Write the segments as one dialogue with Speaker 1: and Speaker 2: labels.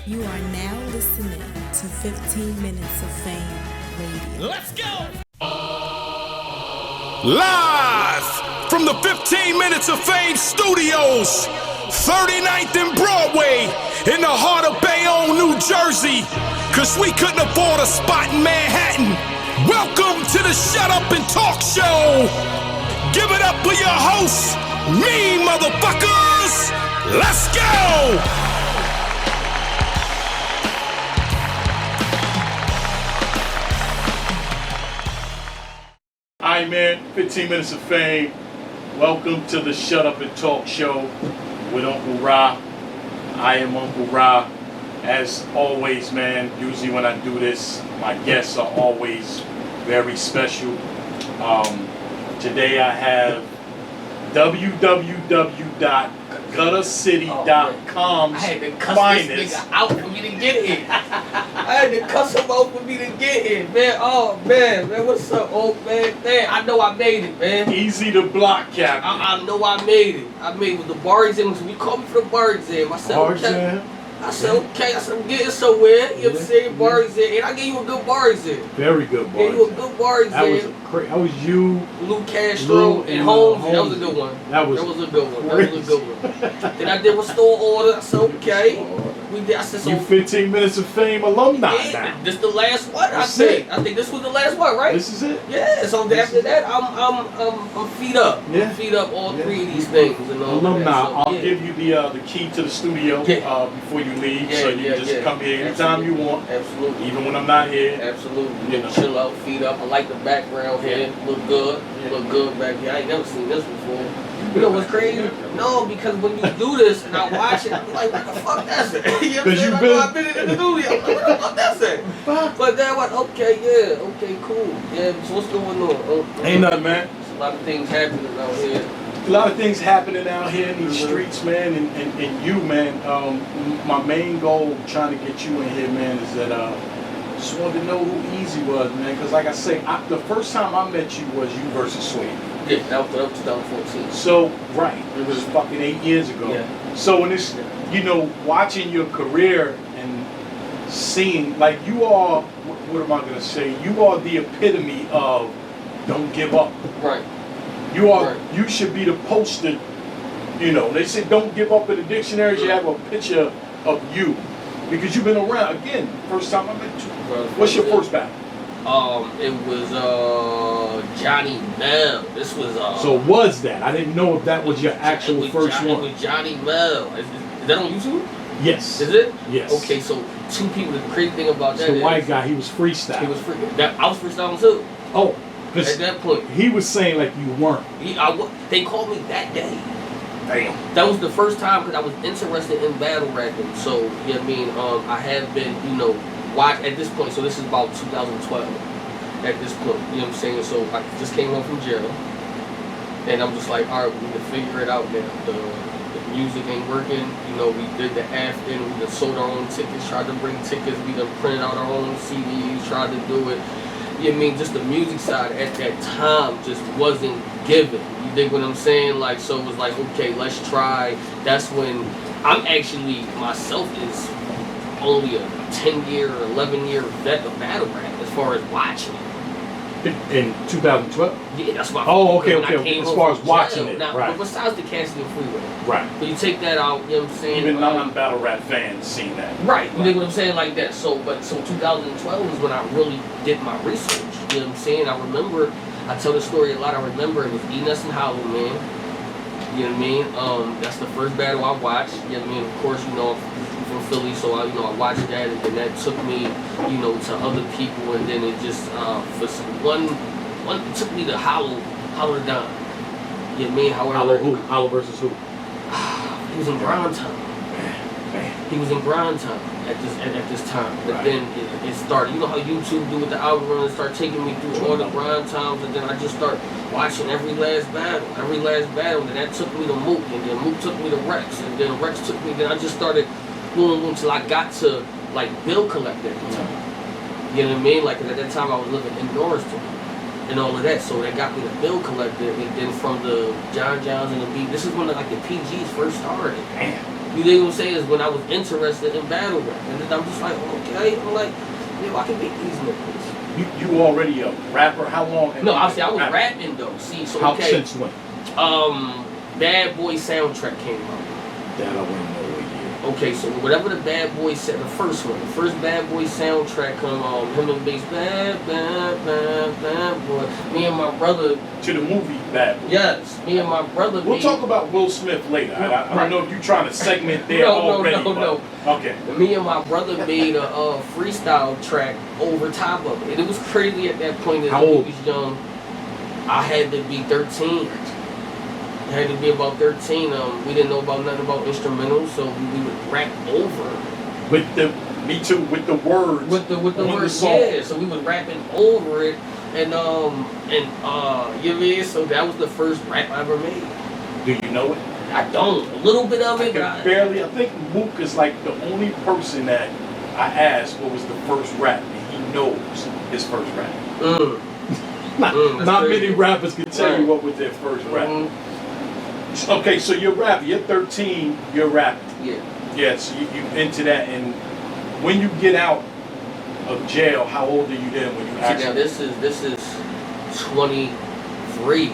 Speaker 1: You are now listening to 15 Minutes of Fame Radio.
Speaker 2: Let's go! Live from the 15 Minutes of Fame studios, 39th and Broadway, in the heart of Bayonne, New Jersey, cause we couldn't afford a spot in Manhattan. Welcome to the Shut Up and Talk Show. Give it up for your hosts, me motherfuckers. Let's go!
Speaker 3: Alright, man, 15 Minutes of Fame. Welcome to the Shut Up and Talk Show with Uncle Ra. I am Uncle Ra. As always, man, usually when I do this, my guests are always very special. Today I have www.guttercity.com's
Speaker 4: I had to cuss
Speaker 3: finest.
Speaker 4: this nigga out for me to get here. I had to cuss him out for me to get here, man. Oh, man, what's up, old man? Man, I know I made it, man.
Speaker 3: Eazy the block captain.
Speaker 4: I know I made it. I made it with the bars in. We called me for the bars in. I said, okay. I said, okay. I said, I'm getting somewhere. You know what I'm saying? Bars in. And I gave you a good bars in.
Speaker 3: Very good bars.
Speaker 4: Gave you a good bars in.
Speaker 3: That was you,
Speaker 4: Lou Castro, and Holmes. That was a good one.
Speaker 3: That was
Speaker 4: a good one. Then I did Restore Order. I said, okay. We did. I said, so
Speaker 3: you 15 Minutes of Fame alumni
Speaker 4: yeah,
Speaker 3: now.
Speaker 4: this the last one. I think this was the last one, right?
Speaker 3: This is it.
Speaker 4: Yeah. So after that, I'm feet up.
Speaker 3: Yeah.
Speaker 4: I'm feet up all three of these things and all
Speaker 3: Alumni.
Speaker 4: that. So,
Speaker 3: I'll give you the key to the studio before you leave, so you can just come here anytime you want.
Speaker 4: Absolutely.
Speaker 3: Even when I'm not here.
Speaker 4: Absolutely.
Speaker 3: You know.
Speaker 4: Chill out, feet up. I like the background here. Look good. Look good back here. I ain't never seen this before. You know what's crazy? No, because when you do this and I watch it, I'm like, what the fuck that's it? You know what I'm saying? I've been in the studio. I'm like, what the fuck that's it? But then what? Okay, cool. Yeah, so what's going on?
Speaker 3: Ain't nothing, man.
Speaker 4: There's a lot of things happening out here.
Speaker 3: A lot of things happening out here in these streets, man, and you, man. My main goal trying to get you in here, man, is that just wanted to know who Eazy was, man, because like I say, the first time I met you was you versus Sweet.
Speaker 4: Yeah, that was 2014.
Speaker 3: So, right, it was fucking 8 years ago.
Speaker 4: Yeah.
Speaker 3: So when it's, watching your career and seeing, like, you are, what am I going to say? You are the epitome of don't give up.
Speaker 4: Right.
Speaker 3: You are, you should be the poster, they say don't give up in the dictionaries, you have a picture of you. Because you've been around, again, first time I met you. What's your first battle?
Speaker 4: It was Johnny Mel. This was
Speaker 3: So was that? I didn't know if that was your actual first one.
Speaker 4: It was Johnny Mel. Is that on YouTube?
Speaker 3: Yes.
Speaker 4: Is it?
Speaker 3: Yes.
Speaker 4: Okay, so two people. The crazy thing about that
Speaker 3: the white guy, he was freestyling.
Speaker 4: He was I was freestyling too.
Speaker 3: Oh.
Speaker 4: At that point.
Speaker 3: He was saying like you weren't.
Speaker 4: They called me that day.
Speaker 3: Damn.
Speaker 4: That was the first time because I was interested in battle rapping. So, you know what I mean? I have been, watch at this point. So this is about 2012 at this point. You know what I'm saying? So I just came home from jail. And I'm just like, all right, we need to figure it out now. The music ain't working. We did the after, we done sold our own tickets, tried to bring tickets. We done printed out our own CDs, tried to do it. You know what I mean? Just the music side at that time just wasn't given. You dig what I'm saying? Like, so it was like, okay, let's try. That's when I'm actually, myself is only a 10-year or 11-year vet of battle rap as far as watching it.
Speaker 3: In 2012?
Speaker 4: Yeah, that's why.
Speaker 3: Oh, okay. As far as watching it,
Speaker 4: now,
Speaker 3: right.
Speaker 4: But besides the Cassidy and Freeway.
Speaker 3: Right.
Speaker 4: But you take that out, you know what I'm saying?
Speaker 3: Even non-battle rap fans seen that.
Speaker 4: Right. You dig what I'm saying? Like that. So 2012 is when I really did my research. You know what I'm saying? I remember, I tell this story a lot. I remember it was Enos and Hollow, man. You know what I mean? That's the first battle I watched. You know what I mean? Of course, I'm from Philly, so I watched that, and then that took me, to other people, and then it just for one it took me to Hollow Don. You know what I mean? However,
Speaker 3: Hollow versus who?
Speaker 4: He was in Grind Time. He was in Grind Time at this time. But then it started. You know how YouTube do with the algorithm, start taking me through all the Grind Times, and then I just start watching every last battle, and that took me to Mook, and then Mook took me to Rex, and then Rex took me. Then I just started boom till I got to like Bill Collector at the time. You know what I mean? Like at that time I was living in Norristown and all of that, so that got me the Bill Collector, and then from the John Johns and the B. This is when like the PGs first started.
Speaker 3: Damn.
Speaker 4: You know what I'm saying? Is when I was interested in battle rap, and then I'm just like, okay, I'm like, yo, I can beat these niggas.
Speaker 3: You already a rapper? How long?
Speaker 4: No, I was rapping though. See, so
Speaker 3: How
Speaker 4: okay.
Speaker 3: Since when?
Speaker 4: Bad Boy soundtrack came out.
Speaker 3: That I wouldn't know what year.
Speaker 4: Okay, so whatever the Bad Boy said, the first Bad Boy soundtrack come on, him and bass, bad boy. Me and my brother.
Speaker 3: To the movie Bad Boy.
Speaker 4: Yes, me and my brother.
Speaker 3: We'll talk about Will Smith later. I don't know if you're trying to segment there already.
Speaker 4: No.
Speaker 3: Okay.
Speaker 4: Me and my brother made a freestyle track over top of it. And it was crazy at that point.
Speaker 3: How old?
Speaker 4: He was young. I had to be 13. I had to be about 13. We didn't know about nothing about instrumentals, so we would rap over.
Speaker 3: With the words.
Speaker 4: With the words, yeah. So we was rapping over it, and you know what I mean? So that was the first rap I ever made.
Speaker 3: Do you know it?
Speaker 4: I don't. A little bit of it,
Speaker 3: I barely. I think Mook is like the only person that I asked what was the first rap, and he knows his first rap. Not many rappers can tell you what was their first rap. Okay, so you're rapping. You're 13. You're rapping.
Speaker 4: Yeah.
Speaker 3: Yeah. So you into that, and when you get out of jail, how old are you then? When you actually?
Speaker 4: Now this is 23.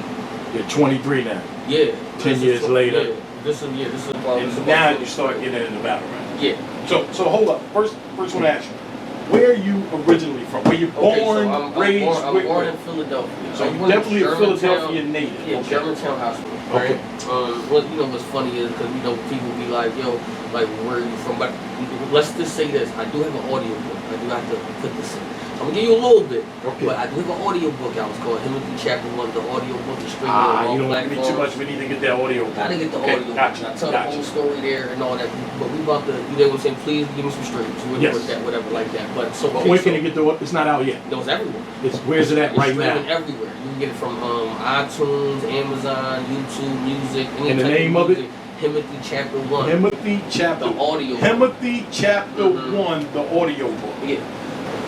Speaker 3: You're 23 now.
Speaker 4: Yeah.
Speaker 3: 10 years later.
Speaker 4: Yeah. This is about.
Speaker 3: And now you start getting into battle rap.
Speaker 4: Yeah.
Speaker 3: So hold up. First one to ask you. Where are you originally from? Were you born, raised?
Speaker 4: I'm born in Philadelphia.
Speaker 3: So you're definitely a Philadelphia native.
Speaker 4: Yeah,
Speaker 3: okay.
Speaker 4: Germantown Hospital. Right?
Speaker 3: Okay.
Speaker 4: What you know what's funny is because people be like, yo, like where are you from? But let's just say this: I do have an audio book. I do have to put this in. I'm gonna give you a little bit,
Speaker 3: okay.
Speaker 4: But I do have an audio book. I was called Timothy Chapter 1. The audio book is streaming
Speaker 3: on
Speaker 4: all
Speaker 3: you don't
Speaker 4: platforms.
Speaker 3: need too much. We need to get that audio book.
Speaker 4: Gotta get the
Speaker 3: okay.
Speaker 4: audio book.
Speaker 3: Gotcha.
Speaker 4: I tell the whole story there and all that. But we about to, you know what I'm saying? Please give me some streams.
Speaker 3: Yes.
Speaker 4: With that, whatever like that. But so.
Speaker 3: But where can you get the? It's not out yet.
Speaker 4: It was everywhere.
Speaker 3: Where's it at right now?
Speaker 4: It's everywhere. You can get it from iTunes, Amazon, YouTube, music.
Speaker 3: And the name of it?
Speaker 4: Timothy Chapter 1.
Speaker 3: Timothy Chapter.
Speaker 4: The audio.
Speaker 3: Timothy Chapter 1, the audio book.
Speaker 4: Yeah.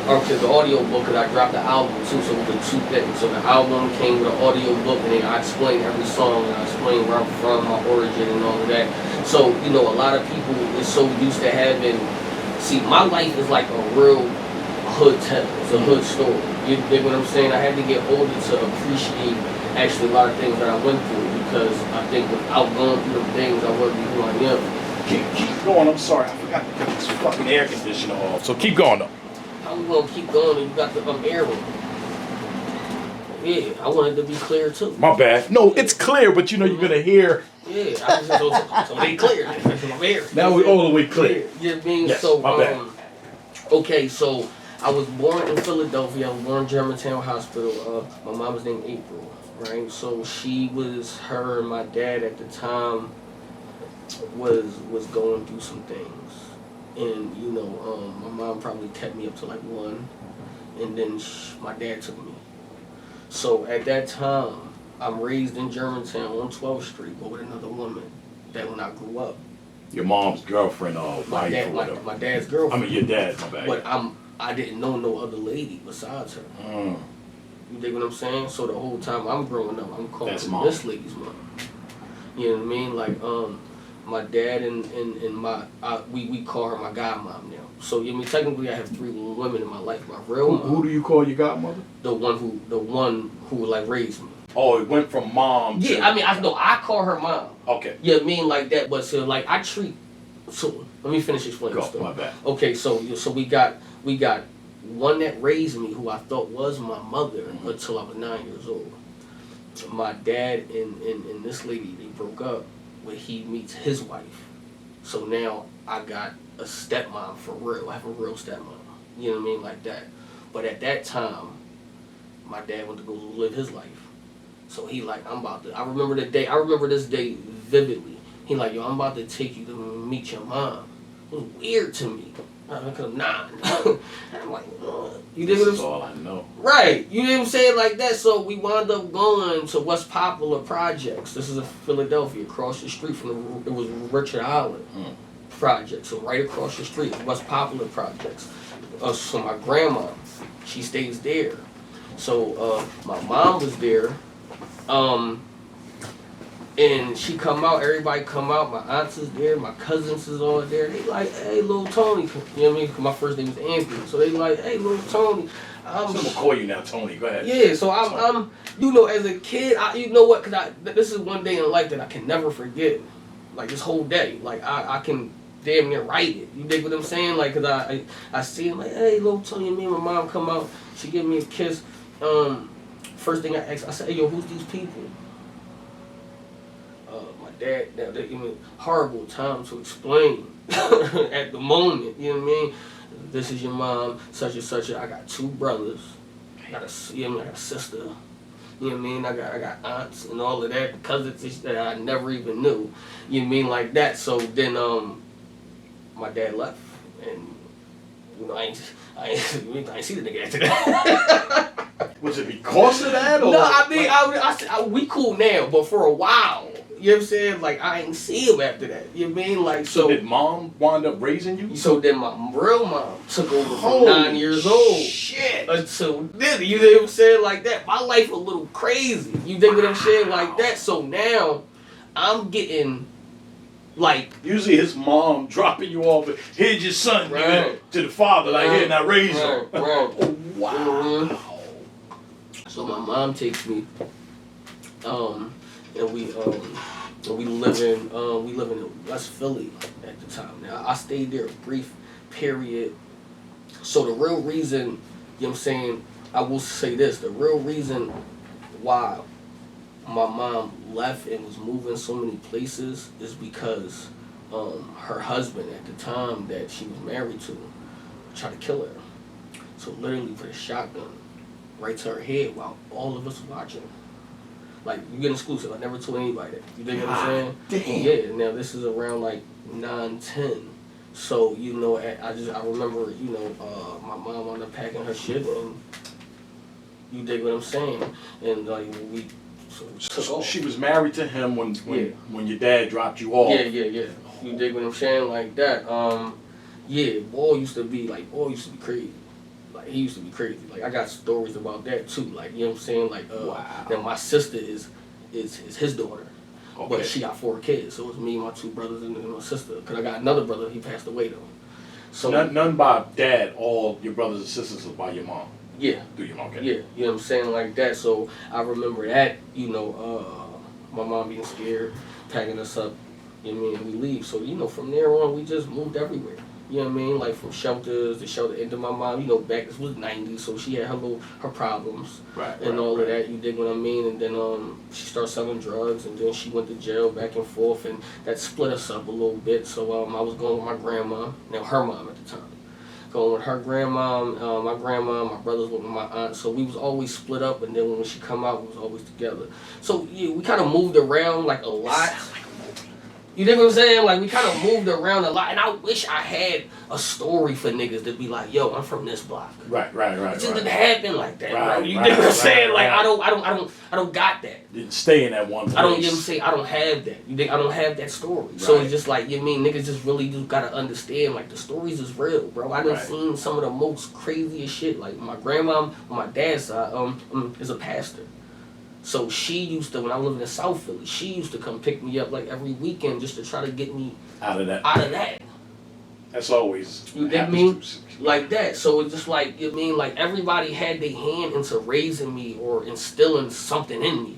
Speaker 4: Okay, the audio book, because I dropped the album too, so the two things. So the album came with an audio book, and then I explained every song, and I explained where I'm from, my origin, and all of that. So, you know, a lot of people is so used to having, see, my life is like a real hood tale. It's a hood story. You dig what I'm saying? I had to get older to appreciate actually a lot of things that I went through, because I think without going through the things, I wouldn't be who I am.
Speaker 3: Keep going. I'm sorry. I forgot to cut this fucking air conditioner off. So keep going, though.
Speaker 4: How we gonna keep going and you got the air room? Yeah, I wanted to be clear too.
Speaker 3: My bad. No, it's clear, but you know you're gonna hear.
Speaker 4: Yeah, so they clear. My air.
Speaker 3: Now we're all the way clear.
Speaker 4: Yeah, you know what I mean?
Speaker 3: Yes,
Speaker 4: So
Speaker 3: my bad.
Speaker 4: Okay, so I was born in Philadelphia. I was born in Germantown Hospital. My mom was named April, right? So her and my dad at the time was going through some things. And, you know, my mom probably kept me up to like 1, and then my dad took me. So at that time, I'm raised in Germantown on 12th Street, but with another woman that when I grew up.
Speaker 3: Your mom's girlfriend or
Speaker 4: my
Speaker 3: wife or whatever.
Speaker 4: My dad's girlfriend.
Speaker 3: I mean, your dad, my bad.
Speaker 4: But I didn't know no other lady besides her. You dig what I'm saying? So the whole time I'm growing up, I'm calling her this lady's mom. You know what I mean? Like, my dad and we call her my godmom now. So I mean, technically, I have 3 women in my life. My real mom.
Speaker 3: Who do you call your godmother?
Speaker 4: The one who like raised me.
Speaker 3: Oh, it went from mom. To...
Speaker 4: Yeah, I mean, I call her mom.
Speaker 3: Okay.
Speaker 4: Yeah, I mean like that, but so like I treat. So let me finish explaining the story.
Speaker 3: My bad.
Speaker 4: Okay, so we got one that raised me, who I thought was my mother until I was 9 years old. My dad and this lady, they broke up. When he meets his wife. So now I got a stepmom for real. I have a real stepmom. You know what I mean? Like that. But at that time, my dad went to go live his life. So he like, I remember this day vividly. He like, yo, I'm about to take you to meet your mom. It was weird to me. Because I'm 9. I'm like, you dig what I'm saying?
Speaker 3: That's all I know.
Speaker 4: Right. You know what I'm saying? Like that. So we wound up going to West Poplar Projects. This is in Philadelphia, across the street from it was Richard Island Project. So right across the street, West Poplar Projects. So my grandma, she stays there. So my mom was there. And she come out, everybody come out, my aunts is there, my cousins is all there. They like, hey, little Tony. You know what I mean? 'Cause my first name is Anthony. So they like, hey, little Tony.
Speaker 3: So I'm gonna call you now, Tony. Go ahead.
Speaker 4: Yeah, so I'm you know, as a kid, you know what, this is one day in life that I can never forget. Like, this whole day. Like, I can damn near write it. You dig what I'm saying? Like, 'cause I see him like, hey, little Tony, and me and my mom come out. She give me a kiss. First thing I asked, I said, hey, yo, who's these people? My dad, they give me horrible time to explain at the moment. You know what I mean? This is your mom, such and such. I got 2 brothers. I got a sister. You know what I mean? I got aunts and all of that, cousins that I never even knew. You know what I mean? Like that. So then my dad left, and you know I ain't see the nigga after that.
Speaker 3: Was it because of that? Or
Speaker 4: No, I mean I we cool now, but for a while. You know what I'm saying? Like, I ain't see him after that. You know what I mean? Like,
Speaker 3: so did mom wind up raising you?
Speaker 4: So then my real mom took over from
Speaker 3: Holy
Speaker 4: 9 years old.
Speaker 3: Shit.
Speaker 4: Until then, you know what I'm saying? Like that. My life a little crazy. You dig what I'm saying? Like that. So now, I'm getting, like...
Speaker 3: Usually his mom dropping you off, here's your son,
Speaker 4: Right.
Speaker 3: to the father, like, here, now raise
Speaker 4: Right,
Speaker 3: him.
Speaker 4: right.
Speaker 3: Oh, wow.
Speaker 4: So my mom takes me, and we live in West Philly at the time. Now I stayed there a brief period. So the real reason, you know what I'm saying, I will say this, the real reason why my mom left and was moving so many places is because her husband at the time that she was married to tried to kill her. So literally put a shotgun right to her head while all of us watching. Like, you get exclusive. I never told anybody that. You dig what I'm saying?
Speaker 3: Damn.
Speaker 4: Yeah. Now this is around like 9-10. So you know, I remember, you know, my mom wound up packing her shit, and you dig what I'm saying? And like we took off.
Speaker 3: She was married to him when your dad dropped you off.
Speaker 4: Yeah. You dig what I'm saying? Like that. Yeah. Boy used to be crazy. Like, he used to be crazy. Like, I got stories about that too. Like, you know what I'm saying? Like,
Speaker 3: Wow.
Speaker 4: that my sister is his daughter.
Speaker 3: Okay.
Speaker 4: But she got 4 kids. So it's me, my 2 brothers, and my sister. Because I got another brother, he passed away though. So
Speaker 3: None by dad, all your brothers and sisters are by your mom.
Speaker 4: Yeah.
Speaker 3: Through your mom, okay.
Speaker 4: Yeah, you know what I'm saying? Like that. So I remember that, you know, my mom being scared, packing us up, you know what I mean, and we leave. So, you know, from there on, we just moved everywhere. You know what I mean? Like, from shelters to shelter. And then my mom, you know, back, this was 90s, so she had her problems.
Speaker 3: Right.
Speaker 4: And all of that, you dig what I mean? And then she started selling drugs, and then she went to jail back and forth, and that split us up a little bit. So I was going with my grandma, now her mom at the time. Going with her grandma, my brothers with my aunt. So we was always split up, and then when she come out, we was always together. So yeah, we kind of moved around like a lot. You dig what I'm saying? Like, we kind of moved around a lot, and I wish I had a story for niggas to be like, yo, I'm from this block.
Speaker 3: Right.
Speaker 4: It just didn't happen like that,
Speaker 3: Right,
Speaker 4: bro. You
Speaker 3: right,
Speaker 4: dig what I'm
Speaker 3: right,
Speaker 4: saying? Like,
Speaker 3: right.
Speaker 4: I don't got that.
Speaker 3: Didn't stay in that one place.
Speaker 4: I don't, you know what I'm saying? I don't have that. You think I don't have that story.
Speaker 3: Right.
Speaker 4: So it's just like, you mean, niggas just really do gotta understand, like, the stories is real, bro. I done
Speaker 3: Right.
Speaker 4: seen some of the most craziest shit. Like, my grandma on my dad's side is a pastor. So she used to, when I lived in South Philly, she used to come pick me up like every weekend just to try to get me
Speaker 3: out of that. That's always
Speaker 4: you get me? Like that. So it's just like, you mean, like, everybody had their hand into raising me or instilling something in me.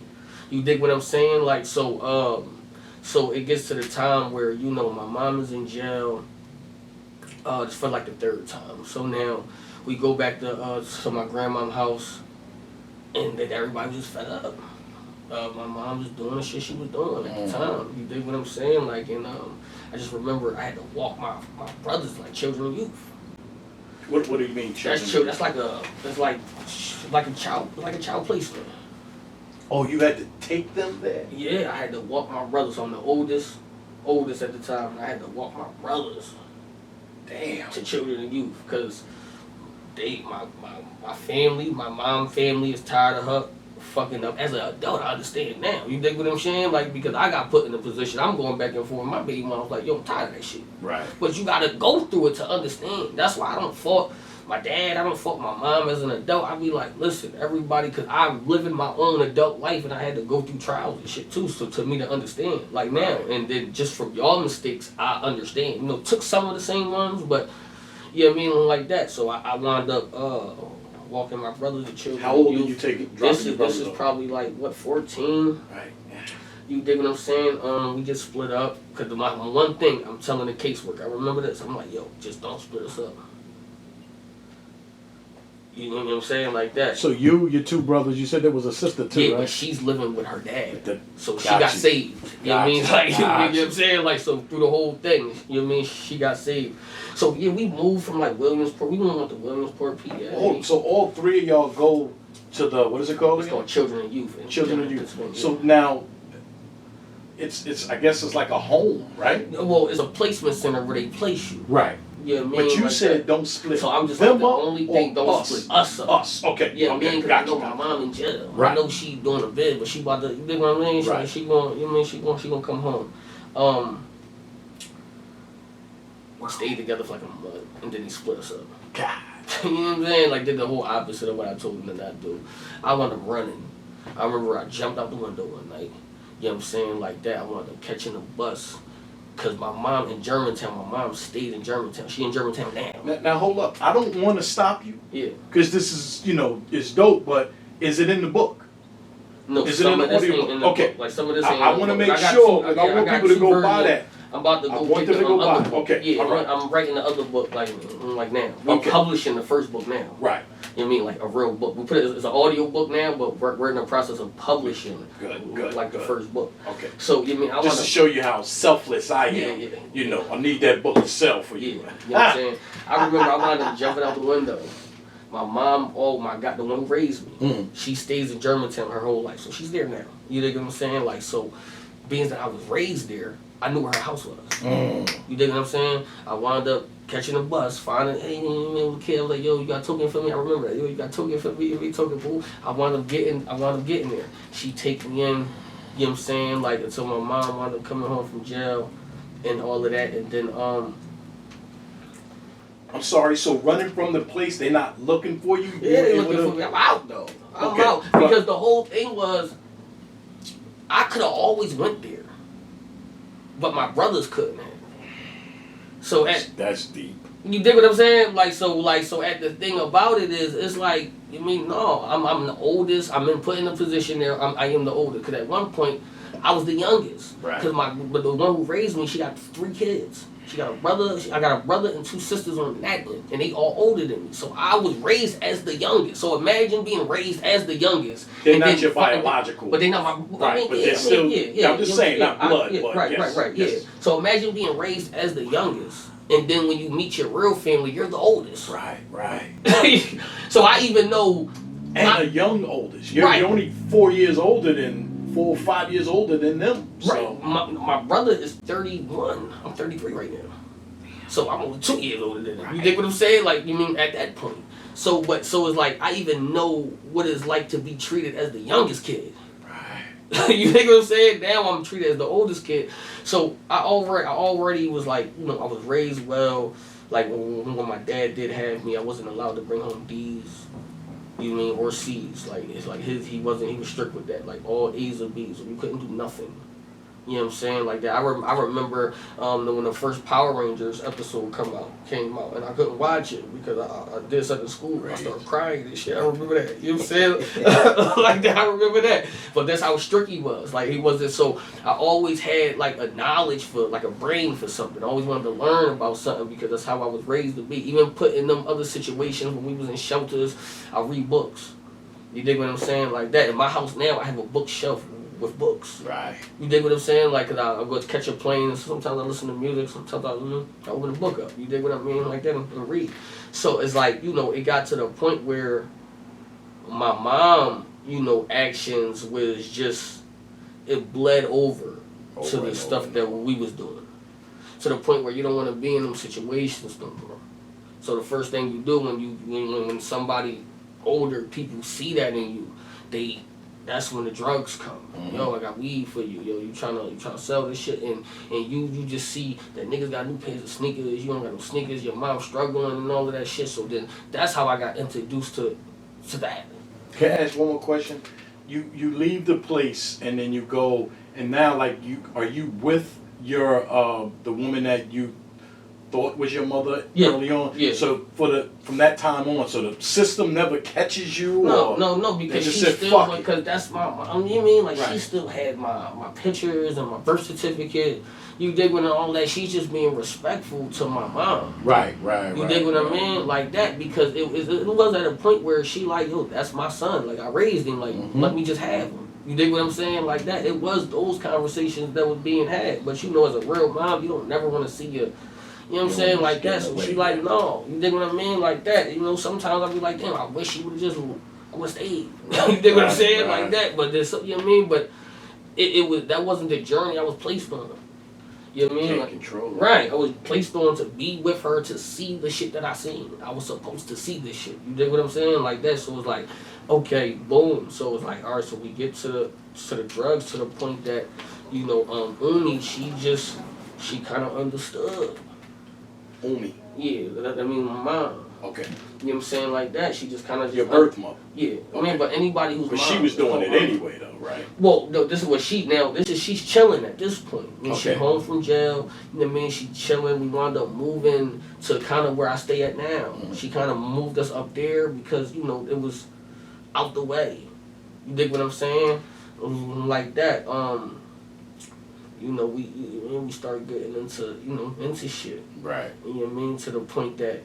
Speaker 4: You dig what I'm saying? Like, so it gets to the time where, you know, my mom is in jail just for like the 3rd time. So now we go back to my grandma's house, and then everybody was just fed up. My mom was doing the shit she was doing at the time. You dig what I'm saying? Like, and I just remember I had to walk my brothers like children and youth.
Speaker 3: What do you mean, children?
Speaker 4: That's like a child placement.
Speaker 3: Oh, you had to take them there?
Speaker 4: Yeah, I had to walk my brothers. So I'm the oldest at the time, and I had to walk my brothers.
Speaker 3: Damn.
Speaker 4: To children and youth, because my family, my mom family is tired of her fucking up. As an adult, I understand now. You dig what I'm saying? Like, because I got put in a position, I'm going back and forth. My baby mom was like, yo, I'm tired of that shit.
Speaker 3: Right.
Speaker 4: But you gotta go through it to understand. That's why I don't fault my dad, I don't fuck my mom as an adult. I be like, listen, everybody, because I'm living my own adult life and I had to go through trials and shit too. So to me to understand, like now, and then just from y'all mistakes, I understand. You know, took some of the same ones, but you know what I mean, like that. So I wound up walking my brothers to children.
Speaker 3: How old did you take it?
Speaker 4: This is probably like what, 14.
Speaker 3: Right.
Speaker 4: You dig what I'm saying? We just split up because my one thing I'm telling the caseworker, I remember this. I'm like, yo, just don't split us up. You know what I'm saying? Like that.
Speaker 3: So you, your two brothers, you said there was a sister too,
Speaker 4: yeah,
Speaker 3: right?
Speaker 4: but she's living with her dad.
Speaker 3: So
Speaker 4: she got saved. You know what I mean? Like, you know what I'm saying? Like, so through the whole thing, you know what I mean? She got saved. So yeah, we moved from like Williamsport. We went to Williamsport, PA.
Speaker 3: Oh, so all three of y'all go to the, what is it called
Speaker 4: It's
Speaker 3: again?
Speaker 4: called Children and Youth.
Speaker 3: Children and Youth. So now, it's I guess it's like a home, right?
Speaker 4: Well, it's a placement center where they place you.
Speaker 3: Right.
Speaker 4: You know what I mean?
Speaker 3: But you
Speaker 4: like
Speaker 3: said
Speaker 4: that.
Speaker 3: don't split
Speaker 4: So I'm just
Speaker 3: them
Speaker 4: like, the
Speaker 3: up
Speaker 4: only thing, don't
Speaker 3: us?
Speaker 4: split us up.
Speaker 3: Us, okay.
Speaker 4: Yeah,
Speaker 3: okay.
Speaker 4: me, because I know my mom in jail.
Speaker 3: Right.
Speaker 4: I know she doing a bid, but she about to, you know what I mean? She,
Speaker 3: Right.
Speaker 4: she going, you know what I mean? She gonna come home. We stayed together for like a month, and then he split us up.
Speaker 3: God.
Speaker 4: You know what I'm saying? Like, did the whole opposite of what I told him to not do. I wound up running. I remember I jumped out the window one night. You know what I'm saying? Like that. I wound up catching a bus. Because my mom in Germantown, my mom stayed in Germantown. She in Germantown now.
Speaker 3: Now hold up. I don't want to stop you.
Speaker 4: Yeah.
Speaker 3: Because this is, it's dope, but is it in the book?
Speaker 4: No,
Speaker 3: is it in the audio book? Okay.
Speaker 4: Like some of this ain't
Speaker 3: I
Speaker 4: in the
Speaker 3: want to
Speaker 4: book.
Speaker 3: make sure, because I want people to go buy that.
Speaker 4: I'm about to
Speaker 3: I
Speaker 4: go
Speaker 3: want
Speaker 4: get
Speaker 3: them to go buy
Speaker 4: other
Speaker 3: it.
Speaker 4: book.
Speaker 3: Okay,
Speaker 4: Yeah,
Speaker 3: all right.
Speaker 4: I'm writing the other book like now. We're
Speaker 3: Okay.
Speaker 4: publishing the first book now.
Speaker 3: Right.
Speaker 4: You know what I mean? Like a real book. We put it's an audio book now, but we're in the process of publishing
Speaker 3: Good,
Speaker 4: like the first book.
Speaker 3: Okay.
Speaker 4: So you know what I mean,
Speaker 3: Just to show you how selfless I am.
Speaker 4: Yeah.
Speaker 3: I need that book to sell for
Speaker 4: Yeah,
Speaker 3: you.
Speaker 4: you know what I'm saying? I remember I wound up jumping out the window. My mom, oh my God, the one who raised me, she stays in Germantown her whole life, so she's there now. You know what I'm saying? Like, so, being that I was raised there, I knew where her house was. You dig what I'm saying? I wound up catching a bus, finding, hey, man, the kid, I was like, yo, you got a token for me? I remember that. Yo, you got a token for me? We token, fool. I wound up getting there. She take me in, you know what I'm saying? Like, until my mom wound up coming home from jail and all of that, and then,
Speaker 3: I'm sorry, so running from the place, they're not looking for you?
Speaker 4: yeah, they looking for me. I'm out though. I'm
Speaker 3: Okay,
Speaker 4: out
Speaker 3: but-
Speaker 4: because the whole thing was, I could have always went there, but my brothers couldn't have. So
Speaker 3: That's deep.
Speaker 4: you dig what I'm saying? Like so at the thing about it is, it's like, you mean, no, I'm the oldest. I'm put in a position there. I am the oldest. Because at one point, I was the youngest.
Speaker 3: Right.
Speaker 4: But the one who raised me, she got 3 kids. She got a brother. I got a brother and 2 sisters on that end, and they all older than me. So I was raised as the youngest. So imagine being raised as the youngest.
Speaker 3: They're not your biological.
Speaker 4: But they're not my.
Speaker 3: Right,
Speaker 4: I mean,
Speaker 3: but they're still. I'm just saying, not blood, but
Speaker 4: right,
Speaker 3: yes,
Speaker 4: right.
Speaker 3: yes.
Speaker 4: Yeah. So imagine being raised as the youngest, and then when you meet your real family, you're the oldest.
Speaker 3: Right.
Speaker 4: So I even know.
Speaker 3: And a young oldest. You're only 4 years older than 4 or 5 years older than them. So.
Speaker 4: Right. My brother is 31. I'm 33 right now. So I'm only 2 years older than him. You dig what I'm saying? Like, you mean at that point. So it's like I even know what it's like to be treated as the youngest kid.
Speaker 3: Right.
Speaker 4: You dig what I'm saying? Now I'm treated as the oldest kid. So I already was like, I was raised well. Like when my dad did have me, I wasn't allowed to bring home D's. You know what I mean? Or C's. Like it's like he was strict with that. Like all A's or B's. So you couldn't do nothing. You know what I'm saying? Like that. I remember when the first Power Rangers episode came out, and I couldn't watch it because I did something in school. I started crying and shit. I remember that. You know what I'm saying? Like that. I remember that. But that's how strict he was. Like he wasn't. So I always had like a knowledge for, like a brain for something. I always wanted to learn about something because that's how I was raised to be. Even put in them other situations when we was in shelters, I read books. You dig what I'm saying? Like that. In my house now, I have a bookshelf with books.
Speaker 3: Right.
Speaker 4: You dig what I'm saying? Like, cause I go to catch a plane, and sometimes I listen to music, sometimes I open a book up. You dig what I mean? Like that, and read. So it's like, it got to the point where my mom, actions was just, it bled over to the stuff that we was doing. To the point where you don't want to be in them situations no more. So the first thing you do when somebody older people see that in you, they that's when the drugs come. Yo, I got weed for you. Yo, you trying to sell this shit, and you just see that niggas got new pairs of sneakers. You don't got no sneakers. Your mom struggling and all of that shit. So then that's how I got introduced to that.
Speaker 3: Can I ask one more question? You leave the place and then you go, and now like are you with your the woman that you thought was your mother early on?
Speaker 4: Yeah.
Speaker 3: So from that time on, so the system never catches you?
Speaker 4: No, because she still, because that's my, you mean, like, she still had my pictures and my birth certificate. You dig what all that? She's just being respectful to my mom.
Speaker 3: Right.
Speaker 4: You dig what I mean? Like that, because it was at a point where she like, yo, that's my son. Like, I raised him. Like, let me just have him. You dig what I'm saying? Like that. It was those conversations that was being had. But you know, as a real mom, you don't never want to see your, you know what I'm saying? Like that. So she like, no. You dig what I mean? Like that. You know, sometimes I'll be like, damn, I wish she would have just, I would have stayed. You dig what I'm saying? Like that. But there's something, you know what I mean? But that wasn't the journey I was placed on. You know what I mean?
Speaker 3: Can't control it.
Speaker 4: Right. I was placed on to be with her, to see the shit that I seen. I was supposed to see this shit. You dig what I'm saying? Like that. So it's like, okay, boom. So it's like, all right, so we get to the drugs to the point that, you know, Uni, she kind of understood.
Speaker 3: Uni?
Speaker 4: Yeah, I mean, my mom.
Speaker 3: Okay.
Speaker 4: You know what I'm saying? Like that. She just kind of
Speaker 3: your birth mother.
Speaker 4: Yeah.
Speaker 3: Okay.
Speaker 4: I mean, but anybody who's
Speaker 3: But she was doing it anyway, though, right?
Speaker 4: Well, no, this is what she's chilling at this point. When she
Speaker 3: Okay.
Speaker 4: home from jail, you know what I mean? She chilling. We wound up moving to kind of where I stay at now. She kind of moved us up there because, you know, it was out the way. You dig what I'm saying? Like that. You know, we started getting into, you know, into shit.
Speaker 3: Right.
Speaker 4: You know what I mean? To the point that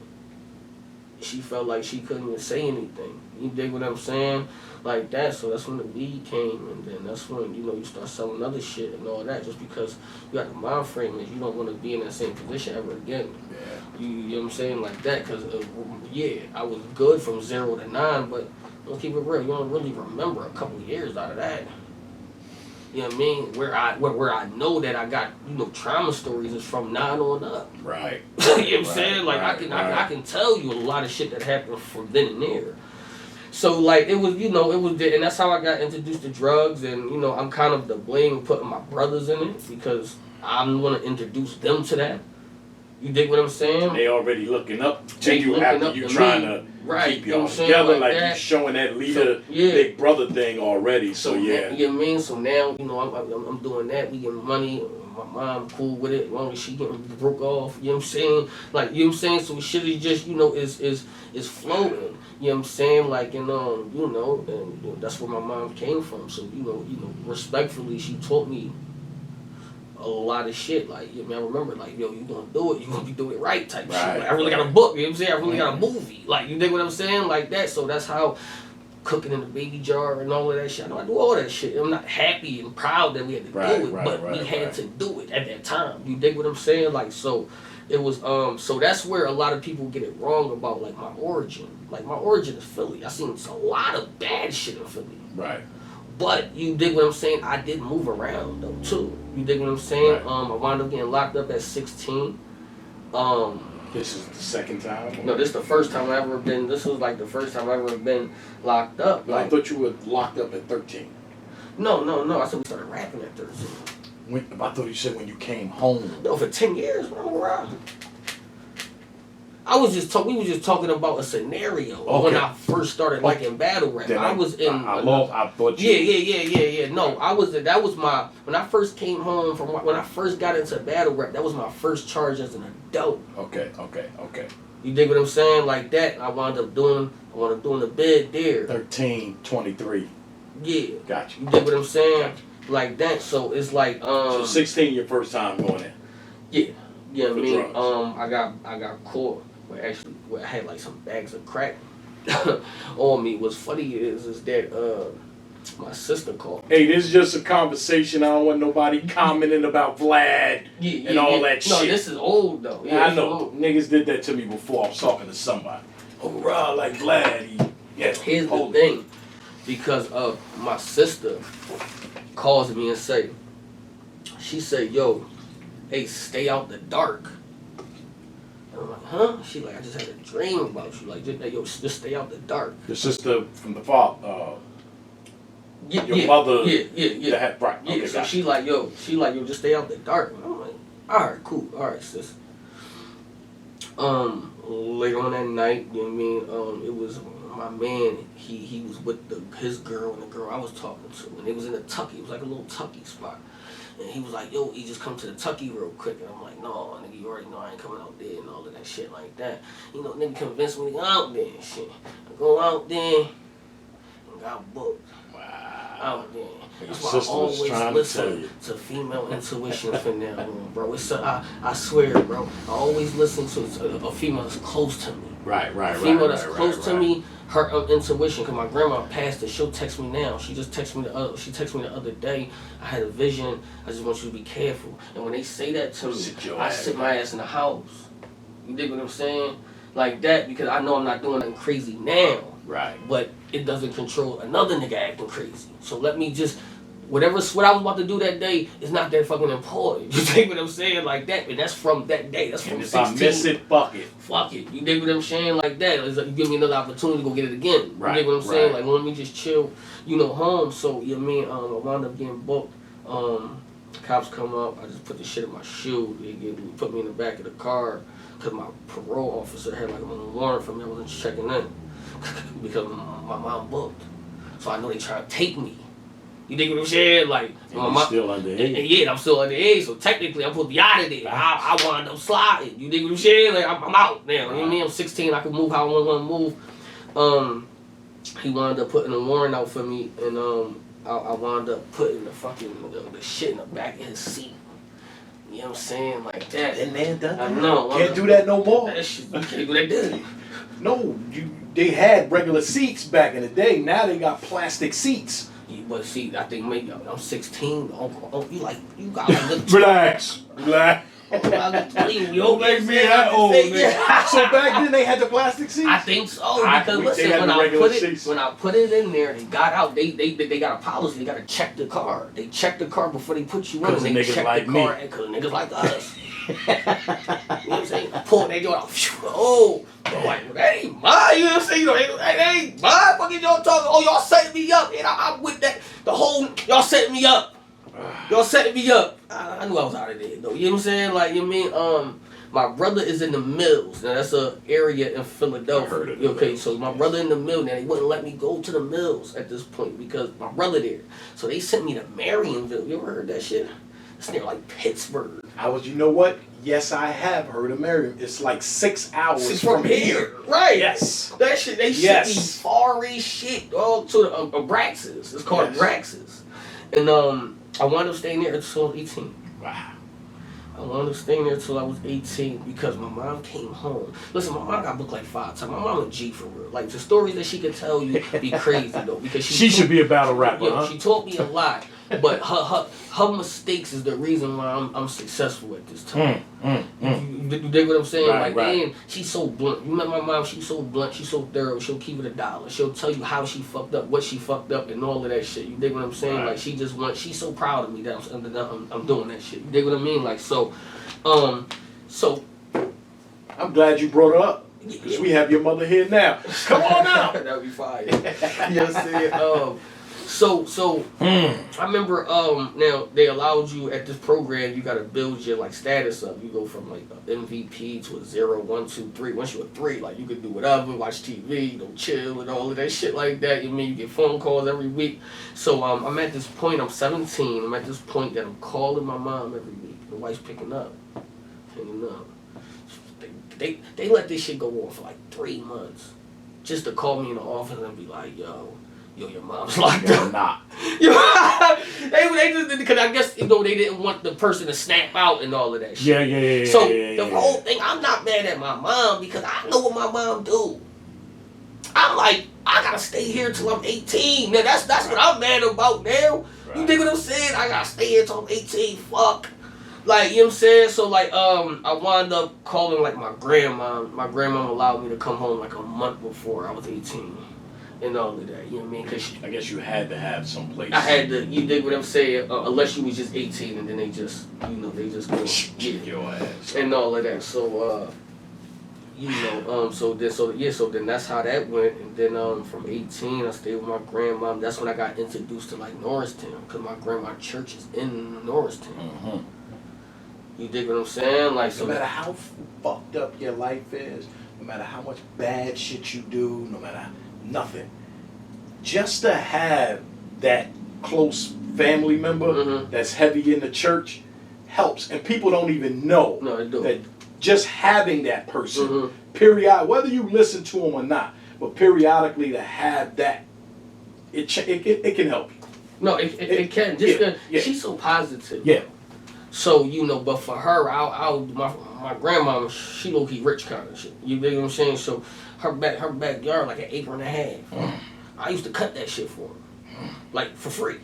Speaker 4: she felt like she couldn't even say anything. You dig what I'm saying? Like that. So that's when the weed came, and then that's when, you know, you start selling other shit and all that, just because you got the mind frame that you don't want to be in that same position ever again.
Speaker 3: Yeah.
Speaker 4: You know what I'm saying? Like that, because, I was good from 0 to 9, but let's keep it real. You don't really remember a couple of years out of that. You know what I mean? Where I know that I got, you know, trauma stories is from 9 on up.
Speaker 3: Right.
Speaker 4: You know what I'm saying? Like, I can tell you a lot of shit that happened from then and there. So, like, it was, you know, and that's how I got introduced to drugs, and, you know, I'm kind of to blame putting my brothers in it, because I'm going to introduce them to that. You dig what I'm saying?
Speaker 3: They already looking up to you after you trying to keep y'all together, like you showing that leader, big brother thing already. So yeah,
Speaker 4: you know what I mean. So now, you know, I'm doing that. We getting money. My mom cool with it, as long as she getting broke off. You know what I'm saying? Like, you know what I'm saying. So shit is just, you know, is floating. You know what I'm saying? Like, and you know, and you know, that's where my mom came from. So you know, respectfully, she taught me a lot of shit. Like, I mean, I remember, like, yo, you gonna do it, you gonna be doing it right type shit. Like, I really got a book, you know what I'm saying? I really got a movie. Like, you dig what I'm saying? Like that. So that's how cooking in the baby jar and all of that shit. I know I do all that shit. I'm not happy and proud that we had to do it, but we had to do it at that time. You dig what I'm saying? Like, so it was, so that's where a lot of people get it wrong about, like, my origin. Like, my origin is Philly. I seen a lot of bad shit in Philly.
Speaker 3: Right.
Speaker 4: But you dig what I'm saying? I did move around though too. You dig what I'm saying?
Speaker 3: Right.
Speaker 4: I wound up getting locked up at 16.
Speaker 3: This is the second time?
Speaker 4: No, this is the first time I ever been. This was like the first time I ever been locked up.
Speaker 3: No,
Speaker 4: like,
Speaker 3: I thought you were locked up at 13.
Speaker 4: No. I said we started rapping at 13.
Speaker 3: I thought you said when you came home.
Speaker 4: No, for 10 years, man, I'm around. We were just talking about a scenario when I first started like in battle rap. I was in.
Speaker 3: I thought you.
Speaker 4: Yeah. No, that was my, when I first came home when I first got into battle rap, that was my first charge as an adult.
Speaker 3: Okay.
Speaker 4: You dig what I'm saying? Like that, I wound up doing the bid there.
Speaker 3: 13, 23.
Speaker 4: Yeah.
Speaker 3: Gotcha.
Speaker 4: You dig what I'm saying? Like that, so it's like,
Speaker 3: So 16 your first time going in?
Speaker 4: Yeah. You know what I mean?
Speaker 3: Drugs.
Speaker 4: I got caught. Where I had like some bags of crack on me. What's funny is that my sister called.
Speaker 3: Hey, this is just a conversation. I don't want nobody commenting about Vlad and all that shit.
Speaker 4: No, this is old though.
Speaker 3: Yeah, I know. Niggas did that to me before. I was talking to somebody. Oh, raw like Vlad.
Speaker 4: Here's the thing, because my sister calls me and she said, yo, hey, stay out the dark. I'm like, huh? She like, I just had a dream about you. Like, yo, just stay out the dark.
Speaker 3: The sister from the father. Your mother.
Speaker 4: Yeah.
Speaker 3: Right.
Speaker 4: Yeah,
Speaker 3: Okay,
Speaker 4: so
Speaker 3: gotcha.
Speaker 4: she like, yo, just stay out the dark. And I'm like, alright, cool, alright, sis. Later on that night, you know what I mean, it was my man, he was with his girl and the girl I was talking to, and they was in a Tucky. It was like a little Tucky spot. And he was like, yo, he just come to the Tucky real quick. And I'm like, no, nigga, you already know I ain't coming out there and all of that shit like that. You know, nigga convinced me to go out there and shit. I go out there and got booked.
Speaker 3: Wow.
Speaker 4: Out there.
Speaker 3: Your
Speaker 4: That's why I
Speaker 3: sister was
Speaker 4: always
Speaker 3: trying
Speaker 4: listen to female intuition from now on, bro. It's I swear, bro. I always listen to a female that's close to me.
Speaker 3: Right.
Speaker 4: A female that's close to me, her intuition. Cause my grandma passed it. She'll text me now. She just texted me the other day. I had a vision. I just want you to be careful. And when they say that to me, I sit my ass in the house. You dig what I'm saying? Like that, because I know I'm not doing nothing crazy now.
Speaker 3: Right.
Speaker 4: But it doesn't control another nigga acting crazy. So let me just, what I was about to do that day is not that fucking important. You dig what I'm saying? Like that, and that's from that day. That's from
Speaker 3: And if
Speaker 4: 16.
Speaker 3: I miss it, fuck it.
Speaker 4: Fuck it. You dig what I'm saying? Like that. It's like you give me another opportunity to go get it again.
Speaker 3: Right,
Speaker 4: You dig what I'm saying?
Speaker 3: right.
Speaker 4: Like let me just chill, home. So you know what I mean? I wound up getting booked. Cops come up. I just put the shit in my shoe. They put me in the back of the car because my parole officer had like a warrant for me. I wasn't checking in because my mom booked. So I know they trying to take me. You dig what I'm saying? Like,
Speaker 3: And you're still underage.
Speaker 4: and yeah, I'm still underage, so technically I'm supposed to be out of there. I wound up sliding. You dig what I'm saying? Like, I'm out now. You know what I mean? I'm 16, I can move how I want to move. He wound up putting a warrant out for me, and I wound up putting the shit in the back of his seat. You know what I'm saying? Like that.
Speaker 3: And man done that.
Speaker 4: I know.
Speaker 3: Can't do that no more.
Speaker 4: That shit, you can't do that then.
Speaker 3: No, they had regular seats back in the day. Now they got plastic seats.
Speaker 4: But see, I think maybe I'm 16. You got like
Speaker 3: Relax.
Speaker 4: Don't
Speaker 3: make me that old, nigga. So back then they had the plastic seats?
Speaker 4: I think so, because listen, when I put it in there and got out, they got a policy. They got to check the car. They check the car before they put you in.
Speaker 3: Because
Speaker 4: They
Speaker 3: niggas
Speaker 4: check
Speaker 3: like
Speaker 4: the car because niggas like us. You know what I'm saying? Pull that joint out. Oh, like that ain't mine. You know what I'm saying? That ain't mine. Fucking y'all talking. Oh, y'all setting me up, and I'm with that. Y'all setting me up. Y'all setting me up. I knew I was out of there though. You know what I'm saying? Like you mean my brother is in the Mills. Now that's a area in Philadelphia.
Speaker 3: I heard of the
Speaker 4: Okay,
Speaker 3: Mills.
Speaker 4: so my brother in the Mill. Now they wouldn't let me go to the Mills at this point because my brother there. So they sent me to Marionville. You ever heard that shit? It's near like Pittsburgh.
Speaker 3: You know what? Yes, I have heard of Merriam. It's like 6 hours
Speaker 4: It's from here. Right.
Speaker 3: Yes.
Speaker 4: That shit, they sent me far as shit all to Abraxas. It's called Abraxas. And I wound up staying there until I was 18.
Speaker 3: Wow.
Speaker 4: I wound up staying there until I was 18 because my mom came home. Listen, my mom got booked like 5 times. My mom a G for real. Like the stories that she could tell you be crazy though. Because she
Speaker 3: should be a battle rapper, huh?
Speaker 4: She taught me a lot. But her mistakes is the reason why I'm successful at this time. You dig what I'm saying?
Speaker 3: Right,
Speaker 4: man, she's so blunt. You met my mom, she's so blunt, she's so thorough, she'll keep it $1. She'll tell you how she fucked up, what she fucked up, and all of that shit. You dig what I'm saying?
Speaker 3: Right.
Speaker 4: Like she's so proud of me that I'm doing that shit. You dig what I mean? Like so
Speaker 3: I'm glad you brought it up. Because we have your mother here now. Come on now.
Speaker 4: That would be fire. You know what I'm saying? So I remember now they allowed you at this program, you gotta build your like status up. You go from like an MVP to a 0, 1, 2, 3. Once you're a 3, like you can do whatever, watch TV, chill and all of that shit like that. You mean you get phone calls every week. So I'm at this point, I'm 17, I'm at this point that I'm calling my mom every week. My wife's picking up. They let this shit go on for like 3 months. Just to call me in the office and be like, yo, your mom's locked up.
Speaker 3: Nah.
Speaker 4: They just because I guess they didn't want the person to snap out and all of that shit.
Speaker 3: Yeah.
Speaker 4: So the whole thing, I'm not mad at my mom because I know what my mom do. I'm like, I gotta stay here till I'm 18. Now that's what I'm mad about now.
Speaker 3: Right.
Speaker 4: You dig what I'm saying? I gotta stay here till I'm 18. Fuck. Like, you know what I'm saying? So like I wound up calling like my grandma. My grandma allowed me to come home like a month before I was 18. And all of that, you know what I mean? Cause
Speaker 3: I guess you had to have some place.
Speaker 4: I had to, you dig what I'm saying? Unless you was just 18 and then they just, they just go
Speaker 3: Kick your ass.
Speaker 4: and all of that. So, You know, so then that's how that went, and then from 18 I stayed with my grandma. That's when I got introduced to like Norristown, cause my grandma's church is in Norristown.
Speaker 5: Mm-hmm.
Speaker 4: You dig what I'm saying? Like, so
Speaker 5: no matter how fucked up your life is, no matter how much bad shit you do, no matter nothing, just to have that close family member that's heavy in the church helps, and people don't even know that just having that person, period, whether you listen to them or not, but periodically to have that, it can help you.
Speaker 4: No, it can. Just she's so positive.
Speaker 5: Yeah.
Speaker 4: So, you know, but for her, my grandma, she low key rich kind of shit. You dig what I'm saying? So her backyard like an acre and a half. I used to cut that shit for her, like for free.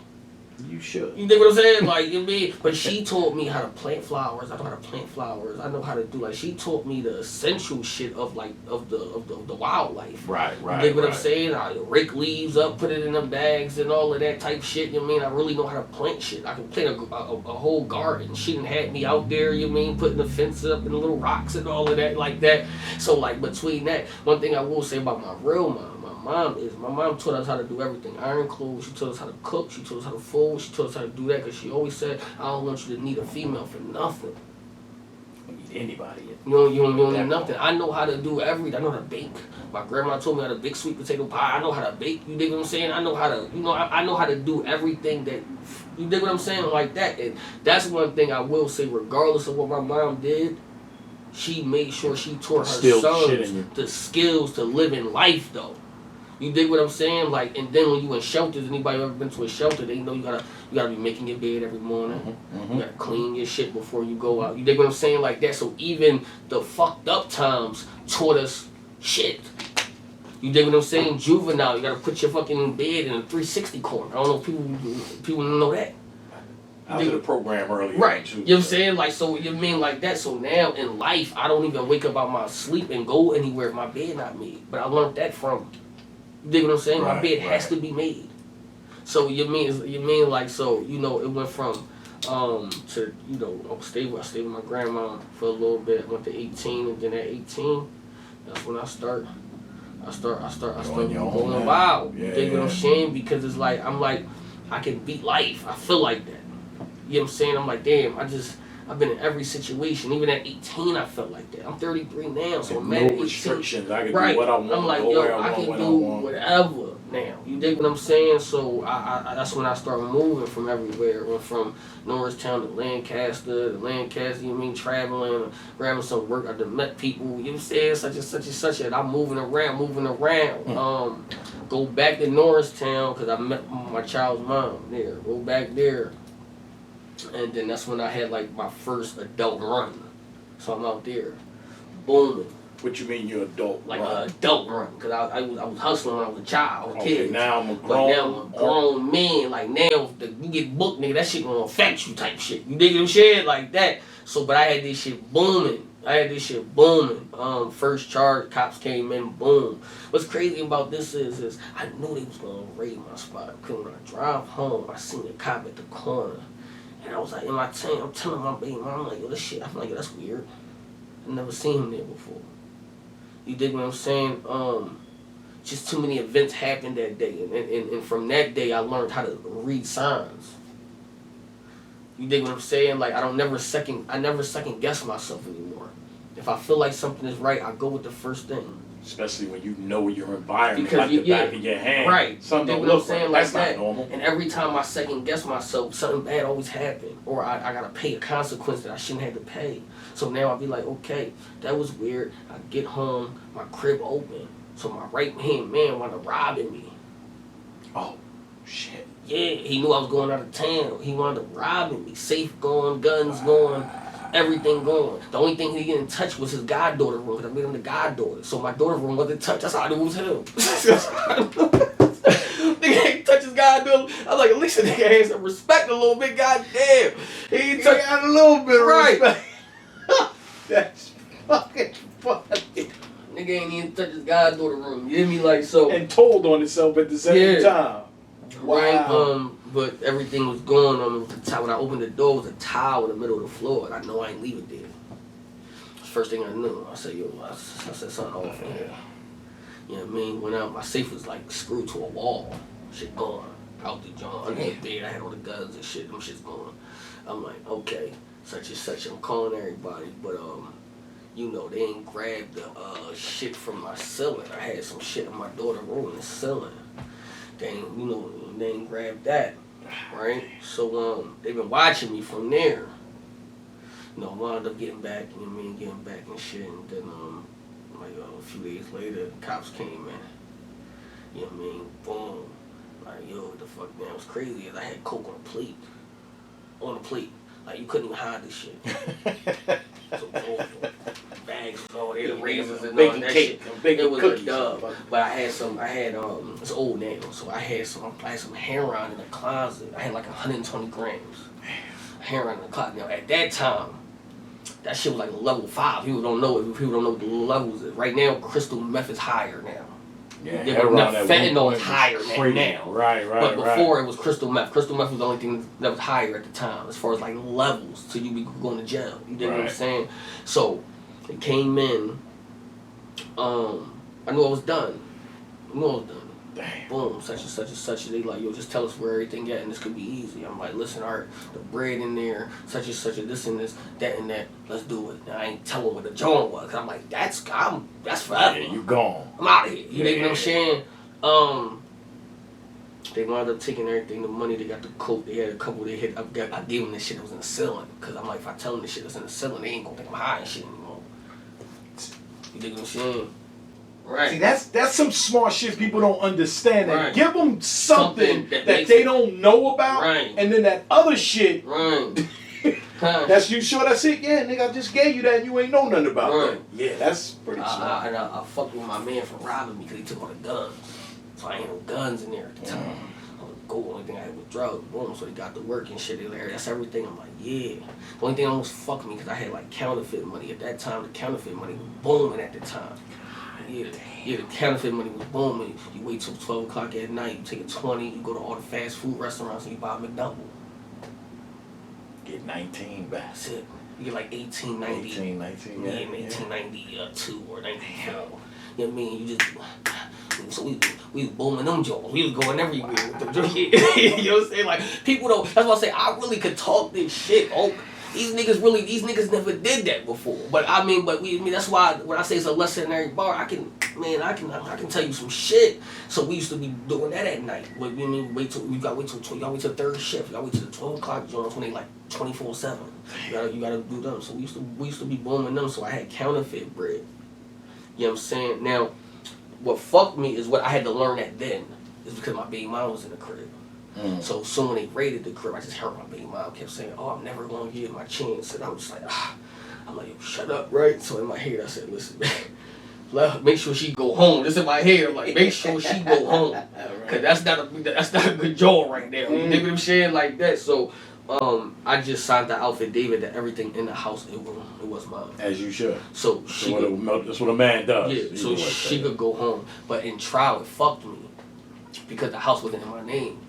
Speaker 5: You should.
Speaker 4: You dig what I'm saying? Like, you mean, but she taught me how to plant flowers. I know how to plant flowers. I know how to do, like, she taught me the essential shit of like of the wildlife.
Speaker 5: Right.
Speaker 4: You dig what I'm saying? I rake leaves up, put it in them bags and all of that type shit. You know what I mean? I really know how to plant shit. I can plant a whole garden. She done had me out there, you know what I mean, putting the fence up and the little rocks and all of that like that. So like between that, one thing I will say about my real mom, my mom taught us how to do everything. Iron clothes, she taught us how to cook, she taught us how to fold, she taught us how to do that, because she always said, I don't want you to need a female for nothing.
Speaker 5: You don't need anybody.
Speaker 4: You don't need nothing. I know how to do everything. I know how to bake. My grandma told me how to bake sweet potato pie. I know how to bake. You dig what I'm saying? I know how to, I know how to do everything that, you dig what I'm saying? Like that. And that's one thing I will say, regardless of what my mom did, she made sure she taught her sons the skills to live in life, though. You dig what I'm saying? Like, and then when you in shelters, anybody ever been to a shelter, they know you gotta be making your bed every morning. You gotta clean your shit before you go out. You dig what I'm saying? Like that. So even the fucked up times taught us shit. You dig what I'm saying? Juvenile, you gotta put your fucking bed in a 360 corner. I don't know if people don't know that.
Speaker 5: I was in a program earlier.
Speaker 4: Right.
Speaker 5: Too,
Speaker 4: you know what I'm saying? Like, so you mean like that. So now in life, I don't even wake up out my sleep and go anywhere if my bed not made. But I learned that from, you dig what I'm saying? My bed has to be made. So you mean like, so, it went from to, I stayed with my grandma for a little bit. I went to 18, and then at 18, that's when I start going wild. You dig what I'm saying? Because it's like, I'm like, I can beat life. I feel like that. You know what I'm saying? I'm like, damn, I've been in every situation. Even at 18, I felt like that. I'm 33 now, so I'm at 18.
Speaker 5: Restrictions. I can do what I want.
Speaker 4: I'm like, I can do whatever now. You dig what I'm saying? So I that's when I started moving from everywhere. Went from Norristown to Lancaster, traveling, grabbing some work. I done met people, you know what I'm saying? Such and such. And I'm moving around. Go back to Norristown because I met my child's mom there. Go back there. And then that's when I had like my first adult run. So I'm out there, booming.
Speaker 5: What you mean you're adult?
Speaker 4: Like an adult run, because I was hustling when I was a child, I was a kid.
Speaker 5: Now I'm a
Speaker 4: grown man. Like now, you get booked, nigga, that shit gonna affect you type shit. You dig what I'm saying? Like that. So, but I had this shit booming. First charge, cops came in, boom. What's crazy about this is I knew they was gonna raid my spot. Because when I drive home, I seen a cop at the corner. And I was like, in my tank, I'm telling my baby mom, I'm like, yo, this shit, I'm like, yo, that's weird. I've never seen him there before. You dig what I'm saying? Just too many events happened that day. And from that day, I learned how to read signs. You dig what I'm saying? Like, I never second guess myself anymore. If I feel like something is right, I go with the first thing.
Speaker 5: Especially when you know your environment,
Speaker 4: because
Speaker 5: like the back of your hand.
Speaker 4: Right.
Speaker 5: Something
Speaker 4: don't
Speaker 5: look
Speaker 4: like
Speaker 5: that's
Speaker 4: that.
Speaker 5: not normal.
Speaker 4: And every time I second guess myself, something bad always happened. Or I gotta pay a consequence that I shouldn't have to pay. So now I'll be like, okay, that was weird. I get home, my crib open. So my right hand man wanted to rob me.
Speaker 5: Oh, shit.
Speaker 4: Yeah, he knew I was going out of town. He wanted to rob me. Safe going, guns going. Everything going. The only thing he didn't touch was his goddaughter room, because I made him the goddaughter. So my daughter room wasn't touched. That's how I knew it was him. Nigga ain't touch his goddaughter. I was like, at least the nigga had some respect a little bit. Goddamn. He ain't touch
Speaker 5: a little bit of respect.
Speaker 4: That's fucking funny. Nigga ain't even touch his goddaughter room. You hear me? Like, so.
Speaker 5: And told on himself at the same time.
Speaker 4: Wow. Right, but everything was going on with the towel. When I opened the door, it was a towel in the middle of the floor, and I know I ain't leave it there. First thing I knew, I said, yo, I said something off in here. You know what I mean? Went out, my safe was like screwed to a wall. Shit gone. Out the joint. Under the bed, I had all the guns and shit. Them shit's gone. I'm like, okay, such and such. I'm calling everybody, but you know, they ain't grabbed the shit from my ceiling. I had some shit in my daughter's room in the ceiling. They ain't, you know, they ain't grabbed that, right? So they've been watching me from there. You know, wound up getting back, you know what I mean, getting back and shit, and then like a few days later, the cops came in. You know what I mean? Boom. Like, yo, what the fuck, man? It was crazy. I had coke on a plate. On a plate. Like, you couldn't even hide this shit. So, bags was all there, razors and all that shit. It was a dub. But I had it's old now, so I had some heroin in the closet. I had like 120 grams. Heroin in the closet. Now, at that time, that shit was like level 5. People don't know what the levels is. Right now, crystal meth is higher now.
Speaker 5: Yeah,
Speaker 4: fentanyl is higher now.
Speaker 5: Right.
Speaker 4: But before it was crystal meth. Crystal meth was the only thing that was higher at the time, as far as like levels, till you be going to jail. You dig what I'm saying? So it came in. I knew I was done. Damn. Boom, such and such and such. They like, yo, just tell us where everything at, and this could be easy. I'm like, listen, all right, the bread in there, such and such, and this and this, that and that. Let's do it. Now, I ain't telling what the joint was. I'm like, that's forever.
Speaker 5: Yeah, you gone.
Speaker 4: I'm out of here. You know what I'm saying? They wound up taking everything, the money. They got the coke. They had a couple. They hit. I gave them this shit that was in the ceiling, because I'm like, if I tell them this shit that's in the ceiling, they ain't gonna think I'm high and shit anymore. You dig what I'm saying? Right.
Speaker 5: See, that's some smart shit people don't understand.
Speaker 4: Right.
Speaker 5: Give them something that they
Speaker 4: it,
Speaker 5: don't know about,
Speaker 4: right.
Speaker 5: And then that other shit.
Speaker 4: Right.
Speaker 5: That's you sure that's it? Yeah, nigga, I just gave you that and you ain't know nothing about
Speaker 4: right.
Speaker 5: that. Yeah, that's pretty smart.
Speaker 4: I fucked with my man for robbing me because he took all the guns. So I ain't no guns in there at the time. Gold, only thing I had was drugs. Boom, so he got to work and shit. Like, that's everything. I'm like, yeah. The only thing that almost fucked me because I had like counterfeit money. At that time, the counterfeit money was booming at the time. Yeah, the counterfeit money was booming. You wait till 12 o'clock at night, you take a 20, you go to all the fast food restaurants and you buy a McDouble.
Speaker 5: Get 19 back.
Speaker 4: That's it. You get like 1890.
Speaker 5: 18, 19, yeah.
Speaker 4: 1892 or 94. You know what I mean? You just... So we was booming them jaws. We was going everywhere with them jaws. You know what I'm saying? Like, people don't... That's why I say I really could talk this shit. Oh, these niggas never did that before. But I mean, that's why when I say it's a lesson in every bar, I can tell you some shit. So we used to be doing that at night. But you mean you gotta wait till third shift. You gotta wait till the 12 o'clock joints when they like 24/7. You gotta do them. So we used to be booming them. So I had counterfeit bread. You know what I'm saying? Now, what fucked me is what I had to learn that then. Is because my baby mom was in the crib. So soon when they raided the crib, I just heard my baby mom kept saying, "Oh, I'm never gonna give my chance," and I was just like, I'm like, yo, shut up, right? So in my head, I said, listen, make sure she go home. This in my head, I'm like, make sure she go home, cause that's not a good job right there. You know what I'm saying, like that. So I just signed the affidavit that everything in the house it was mine. As you should. So that's what a man does. Yeah. So she could go home, but in trial it fucked me because the house wasn't in my name.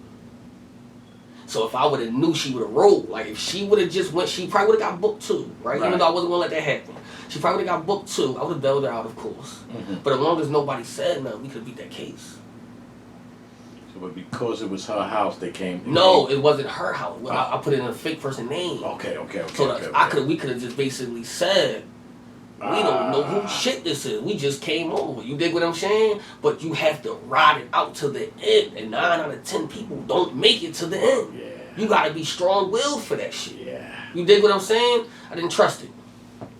Speaker 4: So if I would have knew, she would have rolled. Like, if she would have just went, she probably would have got booked too, right? Even though I wasn't going to let that happen. She probably would have got booked too. I would have bailed her out, of course. But as long as nobody said nothing, we could have beat that case.
Speaker 5: So, but because it was her house, they came...
Speaker 4: No, it wasn't her house. I put it in a fake person name.
Speaker 5: Okay.
Speaker 4: So we could have just basically said, we don't know who shit this is. We just came over. You dig what I'm saying? But you have to ride it out to the end. And 9 out of 10 people don't make it to the end. Yeah. You gotta be strong-willed for that shit. Yeah. You dig what I'm saying? I didn't trust it.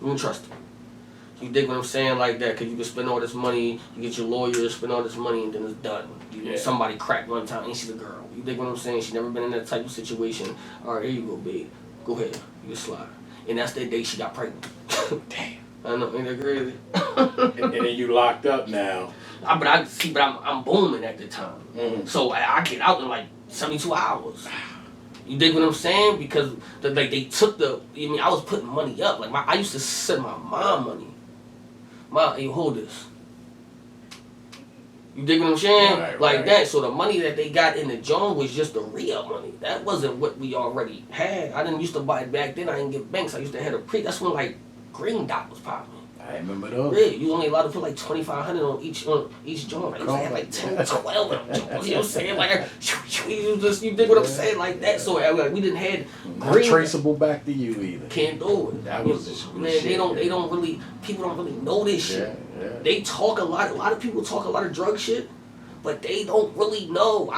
Speaker 4: You dig what I'm saying like that? Because you can spend all this money, you get your lawyer, spend all this money, and then it's done. Somebody cracked one time, and she's a girl. You dig what I'm saying? She never been in that type of situation. All right, here you go, babe. Go ahead. You can slide. And that's that day she got pregnant. Damn. I know, ain't that crazy?
Speaker 5: and then you locked up now.
Speaker 4: But I'm booming at the time. So I get out in like 72 hours. You dig what I'm saying? Because they took I was putting money up. Like I used to send my mom money. Mom, hey, hold this. You dig what I'm saying? Right. That. So the money that they got in the joint was just the real money. That wasn't what we already had. I didn't used to buy it back then. I didn't get banks. I used to have a pre. That's when Green Dot was popping.
Speaker 5: I remember those.
Speaker 4: Yeah, you only allowed to put like 2,500 on each joint. Like, you had like 10, 12 of them joints. You know what I'm saying? Like, you dig what I'm saying? Like that. So like, we didn't have
Speaker 5: Not
Speaker 4: green.
Speaker 5: traceable back to you either.
Speaker 4: Can't do it.
Speaker 5: That was just
Speaker 4: man.
Speaker 5: shit,
Speaker 4: They don't really. People don't really know this shit.
Speaker 5: Yeah.
Speaker 4: They talk a lot. A lot of people talk a lot of drug shit, but they don't really know.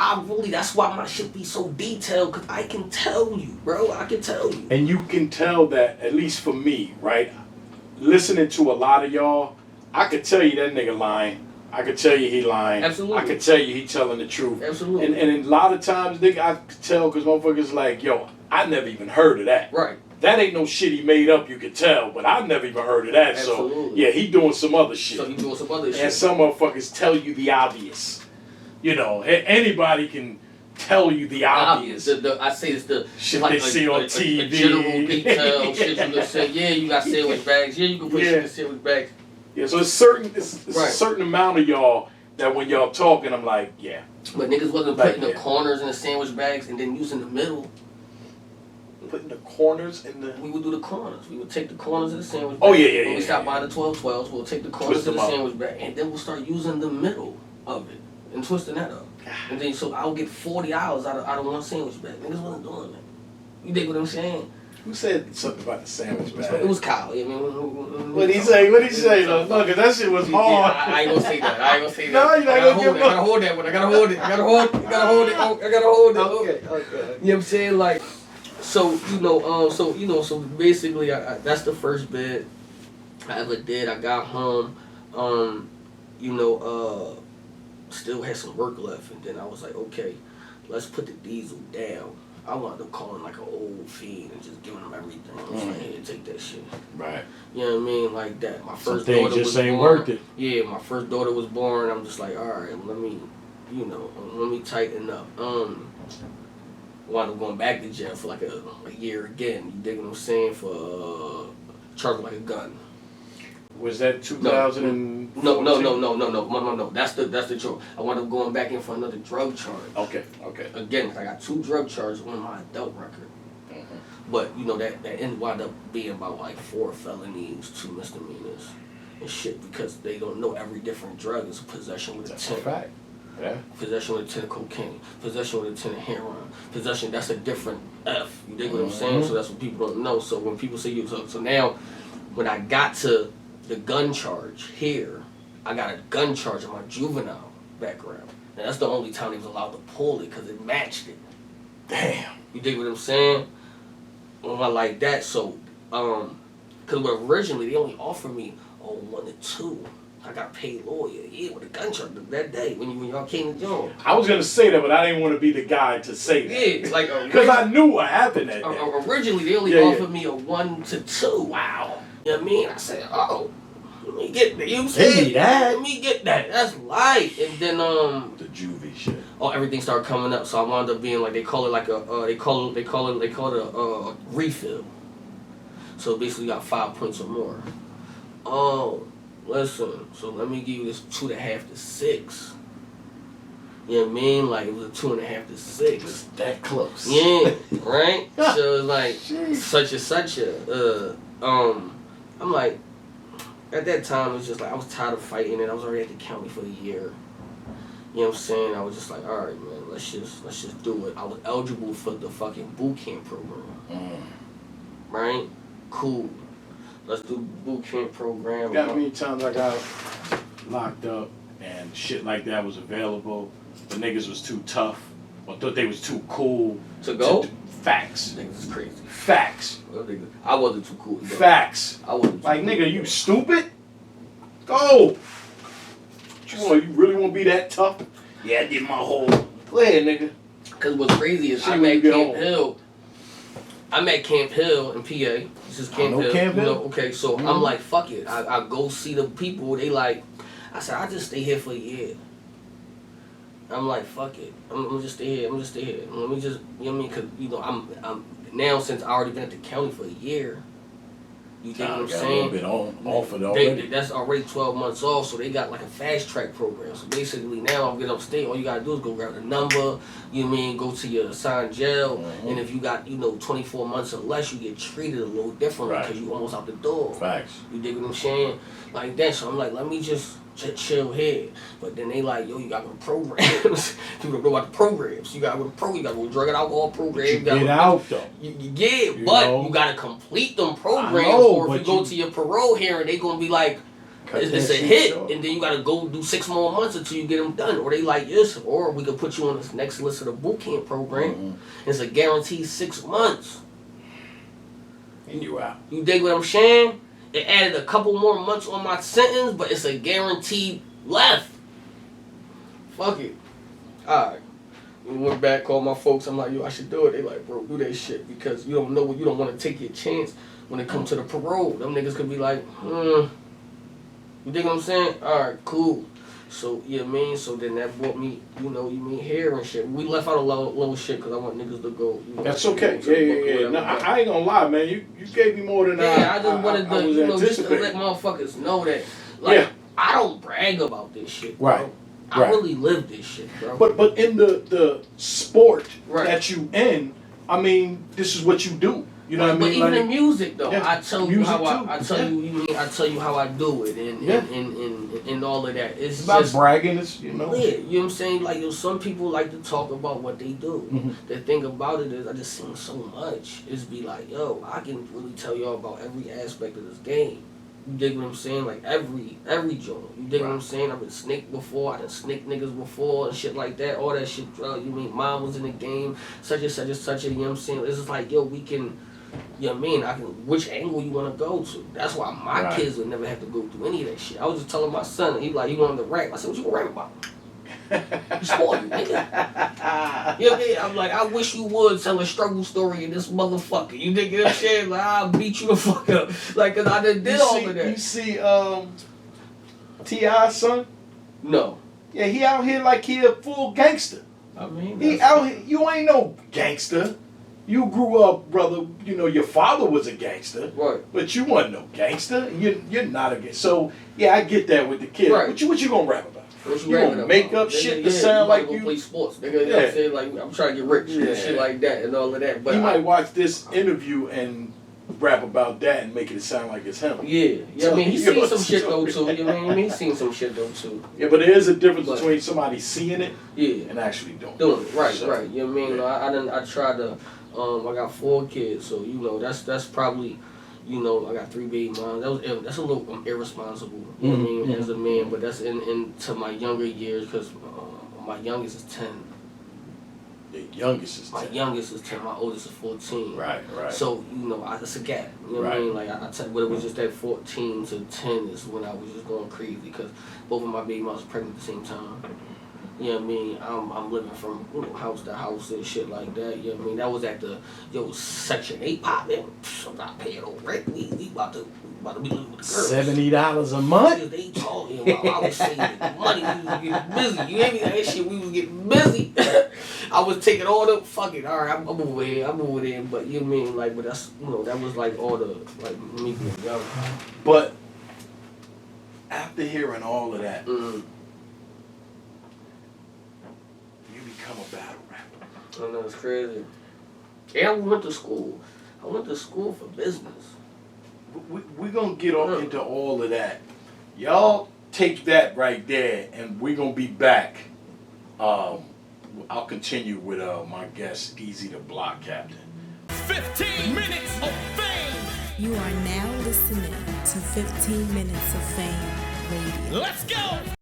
Speaker 4: That's why my shit be so detailed, because I can tell you, bro. I can tell you.
Speaker 3: And you can tell that, at least for me, right? Listening to a lot of y'all, I could tell you that nigga lying. I could tell you he lying.
Speaker 4: Absolutely.
Speaker 3: I could tell you he telling the truth.
Speaker 4: Absolutely.
Speaker 3: And a lot of times, nigga, I could tell because motherfuckers like, yo, I never even heard of that.
Speaker 4: Right.
Speaker 3: That ain't no shit he made up, you could tell, but I never even heard of that.
Speaker 4: Absolutely.
Speaker 3: So, yeah, he doing some other shit.
Speaker 4: So he doing some other shit.
Speaker 3: And some motherfuckers tell you the obvious. You know, anybody can tell you the obvious.
Speaker 4: I say it's the
Speaker 3: Shit
Speaker 4: like
Speaker 3: they see on TV.
Speaker 4: A general detail shit you can say. Yeah, you got sandwich bags. Yeah, you can put shit in sandwich bags.
Speaker 3: Yeah, so it's right. A certain amount of y'all that when y'all talking, I'm like, yeah.
Speaker 4: But niggas wasn't putting the corners in the sandwich bags and then using the middle.
Speaker 3: Putting the corners in the...
Speaker 4: We would do the corners. We would take the corners of the sandwich bag.
Speaker 3: Oh, yeah.
Speaker 4: When we stopped buying the 12-12s, we'll take the corners of the sandwich bag and then we'll start using the middle of it and twisting that up. And then so I'll get $40 out of one sandwich bag. Niggas wasn't doing that. You dig what I'm saying?
Speaker 3: Who said something about the sandwich bag?
Speaker 4: It was Kyle. I mean,
Speaker 3: What'd he say? What'd he say though? No, cause that shit was hard.
Speaker 4: Yeah, I ain't gonna say that. I ain't gonna say that.
Speaker 3: No, you're not gonna give
Speaker 4: I gotta hold that one. I gotta hold it. I gotta hold it.
Speaker 3: Okay.
Speaker 4: You know what I'm saying? Like, so basically, that's the first bid I ever did. I got home, still had some work left, and then I was like, okay, let's put the diesel down. I wound up calling like an old fiend and just giving them everything. I was like, hey, take that shit.
Speaker 3: Right.
Speaker 4: You know what I mean? Like that. My first
Speaker 3: Some things
Speaker 4: daughter
Speaker 3: just
Speaker 4: was
Speaker 3: ain't
Speaker 4: born.
Speaker 3: worth it.
Speaker 4: Yeah, my first daughter was born. I'm just like, all right, let me tighten up. Wound up going back to jail for like a year again. You dig what I'm saying? For charging like a gun.
Speaker 3: Was that 2000?
Speaker 4: No. That's the truth. I wound up going back in for another drug charge.
Speaker 3: Okay.
Speaker 4: Again, I got 2 drug charges on my adult record. Mm-hmm. But that end wound up being about like 4 felonies, 2 misdemeanors, and shit, because they don't know every different drug is possession with
Speaker 3: That's
Speaker 4: intent.
Speaker 3: a fact. Yeah.
Speaker 4: Possession with intent of cocaine, possession with intent of heroin, possession, that's a different F. You dig what I'm saying? So that's what people don't know. So when people say so now, when I got to the gun charge here, I got a gun charge in my juvenile background. And that's the only time they was allowed to pull it, because it matched it.
Speaker 3: Damn.
Speaker 4: You dig what I'm saying? Well, I like that. So, because originally they only offered me 1 to 2. I got paid lawyer, with a gun charge that day when y'all came to join.
Speaker 3: I was gonna say that, but I didn't want to be the guy to say that.
Speaker 4: Yeah, like
Speaker 3: because I knew what happened that day.
Speaker 4: Originally they only offered me a 1 to 2. Wow. You know what I mean? I said, oh, let me get that. You know what I'm saying?
Speaker 5: Give me that.
Speaker 4: Let me get that. That's light. And then
Speaker 3: The juvie shit.
Speaker 4: everything started coming up. So I wound up being like, they call it like they call it a refill. So basically you got 5 points or more. Oh. Listen, so let me give you this 2.5 to 6. You know what I mean? Like, it was a 2.5 to 6.
Speaker 5: It's that close.
Speaker 4: Yeah, right? So it's like such and such a I'm like, at that time it was just like I was tired of fighting it. I was already at the county for a year. You know what I'm saying? I was just like, alright man, let's just do it. I was eligible for the fucking boot camp program. Right? Cool. Let's do boot camp program.
Speaker 3: Got many times I got locked up and shit like that was available. The niggas was too tough or thought they was too cool
Speaker 4: to go.
Speaker 3: Facts.
Speaker 4: Niggas is crazy.
Speaker 3: Facts.
Speaker 4: I wasn't too cool to go.
Speaker 3: Facts.
Speaker 4: I wasn't.
Speaker 3: Like nigga, you stupid? Go. You really want to be that tough? Yeah, I did my whole. Go ahead, nigga.
Speaker 4: Cause what's crazy is I'm at Camp Hill in PA. This is Camp Hill.
Speaker 5: Camp Hill.
Speaker 4: Okay, so I'm like, fuck it. I go see the people. They like, I said, I just stay here for a year. I'm like, fuck it. I'm gonna just stay here. Let me just, you know what I mean? Cause I'm now, since I already been at the county for a year, You dig what I'm
Speaker 5: got a
Speaker 4: saying?
Speaker 5: little bit offered already.
Speaker 4: That's already 12 months off, so they got like a fast track program. So basically now I'm getting upstate, all you gotta do is go grab the number, you know what I mean, go to your assigned jail, and if you got, 24 months or less, you get treated a little differently because you almost out the door.
Speaker 5: Facts.
Speaker 4: You dig what I'm saying? Like that, so I'm like, let me just chill here. But then they like, yo, you gotta go to programs. You don't know about the programs. You gotta go to you gotta go to drug and alcohol programs.
Speaker 5: You get out though.
Speaker 4: You gotta complete them programs, or if you go to your parole hearing, they gonna be like, it's a hit, and then you gotta go do 6 more months until you get them done. Or they like this, or we could put you on this next list of the boot camp program. It's a guaranteed 6 months.
Speaker 5: And you out.
Speaker 4: You dig what I'm saying? It added a couple more months on my sentence, but it's a guaranteed left. Fuck it. Alright. We went back, called my folks. I'm like, yo, I should do it. They like, bro, do that shit because you don't know what you don't want to take your chance when it comes to the parole. Them niggas could be like, You dig what I'm saying? Alright, cool. So, you know what I mean? So then that brought me, hair and shit. We left out a little shit because I want niggas to go.
Speaker 5: That's okay. Yeah. No, I ain't gonna lie, man. You gave me more than
Speaker 4: I just wanted to, just to let
Speaker 5: anticipating.
Speaker 4: motherfuckers know that, like, I don't brag about this shit, bro.
Speaker 5: Right.
Speaker 4: I really live this shit, bro.
Speaker 5: But in the sport
Speaker 4: Right.
Speaker 5: that you in, I mean, this is what you do. You know what I mean?
Speaker 4: But even
Speaker 5: like,
Speaker 4: in music though,
Speaker 5: yeah,
Speaker 4: I tell you
Speaker 5: music
Speaker 4: how
Speaker 5: too.
Speaker 4: I tell you how I do it and all of that. It's
Speaker 5: about
Speaker 4: just
Speaker 5: bragging, it's
Speaker 4: Yeah, you know what I'm saying? Like, some people like to talk about what they do. The thing about it is, I just seen so much. It's be like, yo, I can really tell y'all about every aspect of this game. You dig what I'm saying? Like, every joint. You dig what I'm saying? I've been snaked before. I done snaked niggas before and shit like that. All that shit. You mean mom was in the game, such and such and such. You know what I'm saying? It's just like, yo, we can. You know what I mean? Which angle you want to go to. That's why my kids would never have to go through any of that shit. I was just telling my son, he wanted to rap. I said, what you gonna rap about? You spoiled, nigga. You know what I mean? I'm like, I wish you would tell a struggle story in this motherfucker. You dig what I'm saying? Like, I'll beat you the fuck up. Like, cause I done did all of that.
Speaker 5: You see T.I.'s son?
Speaker 4: No.
Speaker 5: Yeah, he out here like he a full gangster.
Speaker 4: I mean,
Speaker 5: He out here, you ain't no gangster. You grew up, brother, your father was a gangster.
Speaker 4: Right.
Speaker 5: But you wasn't no gangster. You're not a gangster. So, yeah, I get that with the kid.
Speaker 4: Right.
Speaker 5: What you gonna rap about?
Speaker 4: What
Speaker 5: You gonna make up shit to sound like you?
Speaker 4: Play sports, nigga. You know what I'm saying? Like, I'm trying to get rich and shit like that and all of that. But
Speaker 5: He might watch this interview and rap about that and make it sound like it's him.
Speaker 4: Yeah.
Speaker 5: So,
Speaker 4: I mean, he's seen some shit though too. You know what I mean? He's seen some shit though too.
Speaker 5: Yeah, but there is a difference between somebody seeing it
Speaker 4: and
Speaker 5: actually doing
Speaker 4: it. Right,
Speaker 5: So,
Speaker 4: right. You know what I mean? I tried to. I got 4 kids, so that's probably, I got 3 baby moms. That's a little irresponsible. You know what I mean, as a man, but that's into my younger years because my youngest is 10.
Speaker 5: The youngest is 10.
Speaker 4: My youngest is 10. My oldest is 14.
Speaker 5: Right.
Speaker 4: So it's a gap. You know what I mean? Like I tell you, but it was just that 14 to 10 is when I was just going crazy because both of my baby moms were pregnant at the same time. You know what I mean? I'm living from house to house and shit like that. You know what I mean? That was at the Section 8 popping. I'm not paying no rent. We about to be living with the girls.
Speaker 5: $70 a month?
Speaker 4: They talking while I was saving money. We was getting busy. You hear me? That shit, we was getting busy. I was taking all the fucking. All right, I'm over here. But you know what I mean? Like, but that's that was like all the like me being young.
Speaker 5: But after hearing all of that. Become a battle rapper.
Speaker 4: I know, it's crazy. And I went to school. I went to school for business.
Speaker 5: We're going to get into all of that. Y'all take that right there, and we're going to be back. I'll continue with my guest, Eazy the Block Captain.
Speaker 2: 15 minutes of fame.
Speaker 1: You are now listening to 15 Minutes of Fame Radio.
Speaker 2: Let's go.